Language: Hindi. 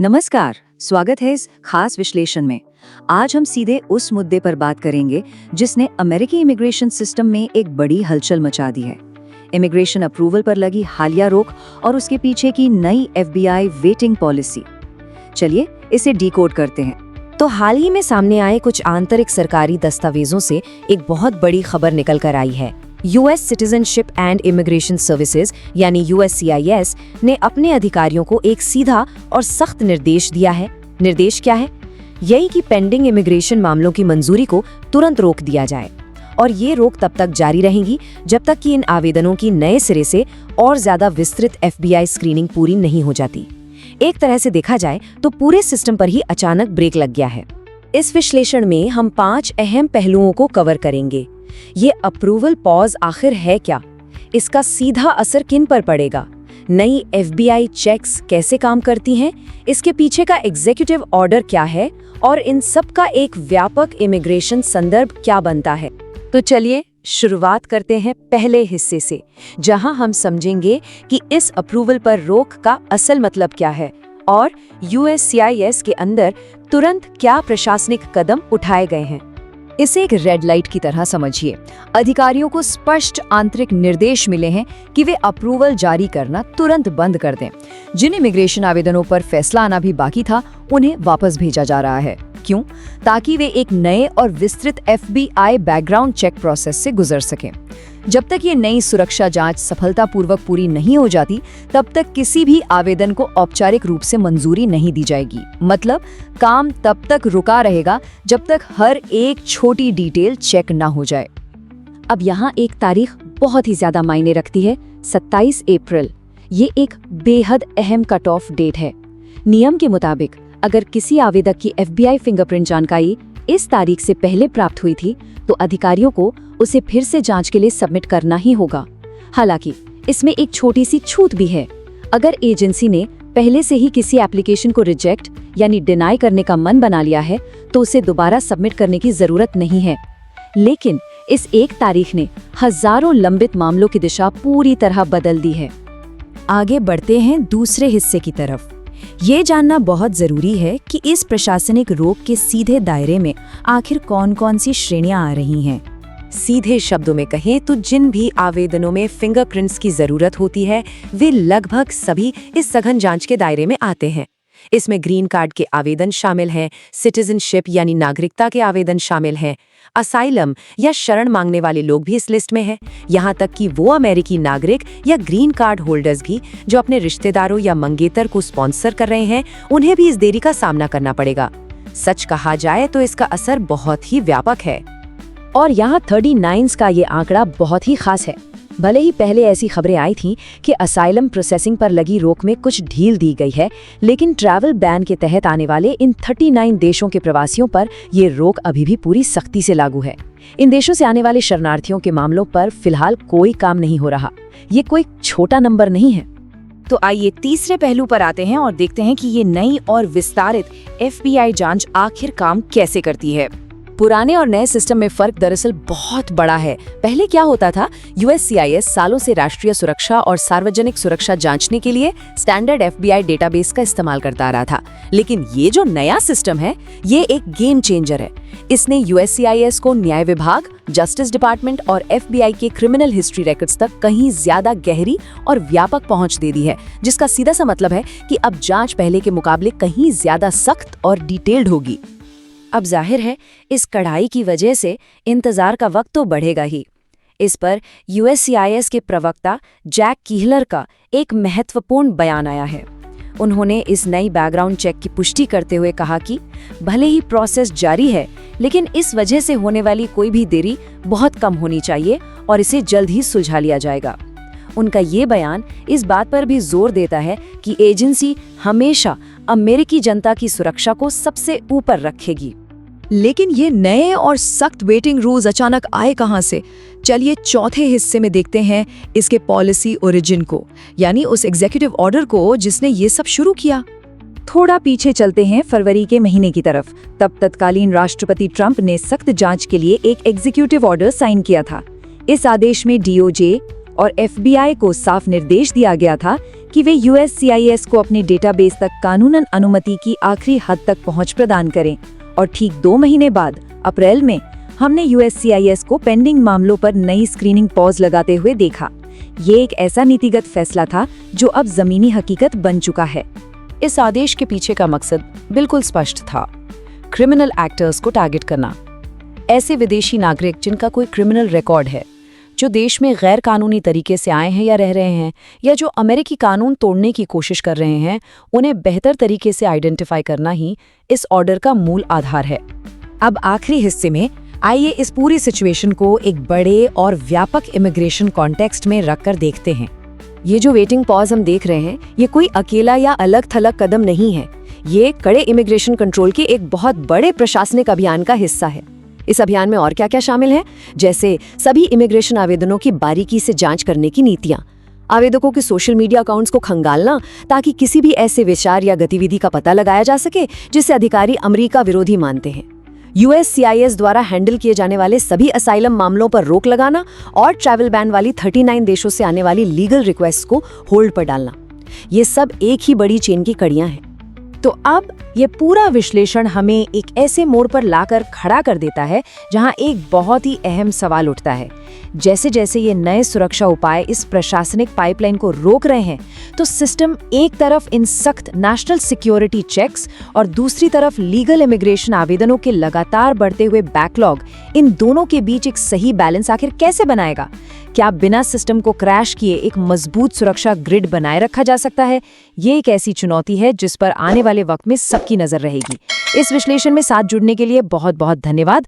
नमस्कार, स्वागत है इस खास विश्लेषण में। आज हम सीधे उस मुद्दे पर बात करेंगे जिसने अमेरिकी इमिग्रेशन सिस्टम में एक बड़ी हलचल मचा दी है। इमिग्रेशन अप्रूवल पर लगी हालिया रोक और उसके पीछे की नई FBI वेटिंग पॉलिसी। चलिए इसे डिकोड करते हैं। तो हाल ही में सामने आए कुछ आंतरिक सरकारी दस्तावेजों से एक बहुत बड़ी खबर निकल कर आई है। US citizenship and immigration services यानी USCIS ने अपने अधिकारियों को एक सीधा और सख्त निर्देश दिया है। निर्देश क्या है? यही कि पेंडिंग इमिग्रेशन मामलों की मंजूरी को तुरंत रोक दिया जाए, और ये रोक तब तक जारी रहेगी जब तक कि इन आवेदनों की नए सिरे से और ज्यादा विस्तृत FBI स्क्रीनिंग पूरी नहीं हो जाती। एक तरह से देखा जाए तो पूरे सिस्टम पर ही अचानक ब्रेक लग गया है। इस विश्लेषण में हम 5 अहम पहलुओं को कवर करेंगे। ये अप्रूवल पॉज आखिर है क्या? इसका सीधा असर किन पर पड़ेगा? नई FBI चेक्स कैसे काम करती हैं? इसके पीछे का एग्जीक्यूटिव ऑर्डर क्या है? और इन सब का एक व्यापक इमिग्रेशन संदर्भ क्या बनता है? तो चलिए शुरुआत करते हैं पहले हिस्से से, जहां हम समझेंगे कि इस अप्रूवल पर रोक का असल मतलब क्या है और USCIS के अंदर तुरंत क्या प्रशासनिक कदम उठाए गए हैं। इसे एक रेड लाइट की तरह समझिए। अधिकारियों को स्पष्ट आंतरिक निर्देश मिले हैं कि वे अप्रूवल जारी करना तुरंत बंद कर दें। जिन इमिग्रेशन आवेदनों पर फैसला आना भी बाकी था, उन्हें वापस भेजा जा रहा है। क्यों? ताकि वे एक नए और विस्तृत FBI बैकग्राउंड चेक प्रोसेस से गुजर सकें। जब तक ये नई सुरक्षा जांच सफलतापूर्वक पूरी नहीं हो जाती, तब तक किसी भी आवेदन को औपचारिक रूप से मंजूरी नहीं दी जाएगी। मतलब काम तब तक रुका रहेगा जब तक हर एक छोटी डिटेल चेक ना हो जाए। अब यहाँ एक तारीख बहुत ही ज्यादा मायने रखती है, 27 अप्रैल। ये एक बेहद अहम कट ऑफ डेट है। नियम के मुताबिक अगर किसी आवेदक की FBI फिंगरप्रिंट जानकारी इस तारीख से पहले प्राप्त हुई थी, तो अधिकारियों को उसे फिर से जांच के लिए सबमिट करना ही होगा। हालांकि इसमें एक छोटी सी छूट भी है। अगर एजेंसी ने पहले से ही किसी एप्लीकेशन को रिजेक्ट यानी डिनाई करने का मन बना लिया है, तो उसे दोबारा सबमिट करने की जरूरत नहीं है। लेकिन इस एक तारीख ने हजारों लंबित मामलों की दिशा पूरी तरह बदल दी है। आगे बढ़ते हैं दूसरे हिस्से की तरफ। ये जानना बहुत जरूरी है कि इस प्रशासनिक रोक के सीधे दायरे में आखिर कौन-कौन सी श्रेणियां आ रही हैं। सीधे शब्दों में कहें तो जिन भी आवेदनों में फिंगरप्रिंट्स की जरूरत होती है, वे लगभग सभी इस सघन जांच के दायरे में आते हैं। इसमें ग्रीन कार्ड के आवेदन शामिल हैं, सिटीजनशिप यानी नागरिकता के आवेदन शामिल हैं, असाइलम या शरण मांगने वाले लोग भी इस लिस्ट में हैं। यहाँ तक कि वो अमेरिकी नागरिक या ग्रीन कार्ड होल्डर्स भी जो अपने रिश्तेदारों या मंगेतर को स्पॉन्सर कर रहे हैं, उन्हें भी इस देरी का सामना करना पड़ेगा। सच कहा जाए तो इसका असर बहुत ही व्यापक है। और यहाँ 39 का ये आंकड़ा बहुत ही खास है। भले ही पहले ऐसी खबरें आई थीं कि असाइलम प्रोसेसिंग पर लगी रोक में कुछ ढील दी गई है, लेकिन ट्रैवल बैन के तहत आने वाले इन 39 देशों के प्रवासियों पर ये रोक अभी भी पूरी सख्ती से लागू है। इन देशों से आने वाले शरणार्थियों के मामलों पर फिलहाल कोई काम नहीं हो रहा। ये कोई छोटा नंबर नहीं है। तो आइए तीसरे पहलू पर आते हैं और देखते हैं कि ये नई और विस्तारित FBI जांच आखिर काम कैसे करती है। पुराने और नए सिस्टम में फर्क दरअसल बहुत बड़ा है। पहले क्या होता था, USCIS सालों से राष्ट्रीय सुरक्षा और सार्वजनिक सुरक्षा जांचने के लिए स्टैंडर्ड FBI डेटाबेस का इस्तेमाल करता आ रहा था। लेकिन ये जो नया सिस्टम है, ये एक गेम चेंजर है। इसने USCIS को न्याय विभाग, जस्टिस डिपार्टमेंट और FBI के क्रिमिनल हिस्ट्री रिकॉर्ड्स तक कहीं ज्यादा गहरी और व्यापक पहुंच दे दी है, जिसका सीधा सा मतलब है कि अब जांच पहले के मुकाबले कहीं ज्यादा सख्त और डिटेल्ड होगी। अब जाहिर है इस कड़ाई की वजह से इंतजार का वक्त तो बढ़ेगा ही। इस पर USCIS के प्रवक्ता जैक कीहलर का एक महत्वपूर्ण बयान आया है। उन्होंने इस नई बैकग्राउंड चेक की पुष्टि करते हुए कहा कि भले ही प्रोसेस जारी है, लेकिन इस वजह से होने वाली कोई भी देरी बहुत कम होनी चाहिए और इसे जल्द ही सुलझा लिया जाएगा। उनका ये बयान इस बात पर भी जोर देता है कि एजेंसी हमेशा अमेरिकी जनता की सुरक्षा को सबसे ऊपर रखेगी। लेकिन ये नए और सख्त वेटिंग रूल्स अचानक आए कहां से? चलिए चौथे हिस्से में देखते हैं इसके पॉलिसी ओरिजिन को, यानी उस एग्जीक्यूटिव ऑर्डर को जिसने ये सब शुरू किया। थोड़ा पीछे चलते हैं फरवरी के महीने की तरफ। तब तत्कालीन राष्ट्रपति ट्रंप ने सख्त जांच के लिए एक एग्जीक्यूटिव ऑर्डर साइन किया था। इस आदेश में DOJ और FBI को साफ निर्देश दिया गया था कि वे USCIS को अपने डेटाबेस तक कानूनन अनुमति की आखिरी हद तक पहुंच प्रदान करें। और ठीक 2 महीने बाद अप्रैल में हमने USCIS को पेंडिंग मामलों पर नई स्क्रीनिंग पॉज लगाते हुए देखा। ये एक ऐसा नीतिगत फैसला था जो अब जमीनी हकीकत बन चुका है। इस आदेश के पीछे का मकसद बिल्कुल स्पष्ट था, क्रिमिनल एक्टर्स को टारगेट करना। ऐसे विदेशी नागरिक जिनका कोई क्रिमिनल रिकॉर्ड है, जो देश में गैर कानूनी तरीके से आए हैं या रह रहे हैं, या जो अमेरिकी कानून तोड़ने की कोशिश कर रहे हैं, उन्हें बेहतर तरीके से आइडेंटिफाई करना ही इस ऑर्डर का मूल आधार है। अब आखिरी हिस्से में आइए इस पूरी सिचुएशन को एक बड़े और व्यापक इमिग्रेशन कॉन्टेक्स्ट में रखकर देखते हैं। ये जो वेटिंग पॉज हम देख रहे हैं, ये कोई अकेला या अलग थलग कदम नहीं है। ये कड़े इमिग्रेशन कंट्रोल के एक बहुत बड़े प्रशासनिक अभियान का हिस्सा है। इस अभियान में और क्या-क्या शामिल है, जैसे सभी इमिग्रेशन आवेदनों की बारीकी से जांच करने की नीतियां, आवेदकों के सोशल मीडिया अकाउंट्स को खंगालना ताकि किसी भी ऐसे विचार या गतिविधि का पता लगाया जा सके जिसे अधिकारी अमेरिका विरोधी मानते हैं। USCIS द्वारा हैंडल किए जाने वाले सभी असाइलम मामलों पर रोक लगाना और ट्रैवल बैन वाली 39 देशों से आने वाली लीगल रिक्वेस्ट को होल्ड पर डालना। ये सब एक ही बड़ी चेन की कड़ियां हैं। तो अब ये पूरा विश्लेषण हमें एक ऐसे मोड़ पर लाकर खड़ा कर देता है जहां एक बहुत ही अहम सवाल उठता है। जैसे जैसे ये नए सुरक्षा उपाय इस प्रशासनिक पाइपलाइन को रोक रहे हैं, तो सिस्टम एक तरफ इन सख्त नेशनल सिक्योरिटी चेक्स और दूसरी तरफ लीगल इमिग्रेशन आवेदनों के लगातार बढ़ते हुए बैकलॉग, इन दोनों के बीच एक सही बैलेंस आखिर कैसे बनाएगा? क्या बिना सिस्टम को क्रैश किए एक मजबूत सुरक्षा ग्रिड बनाए रखा जा सकता है? ये एक ऐसी चुनौती है जिस पर आने वाले वक्त में सबकी नजर रहेगी। इस विश्लेषण में साथ जुड़ने के लिए बहुत बहुत धन्यवाद।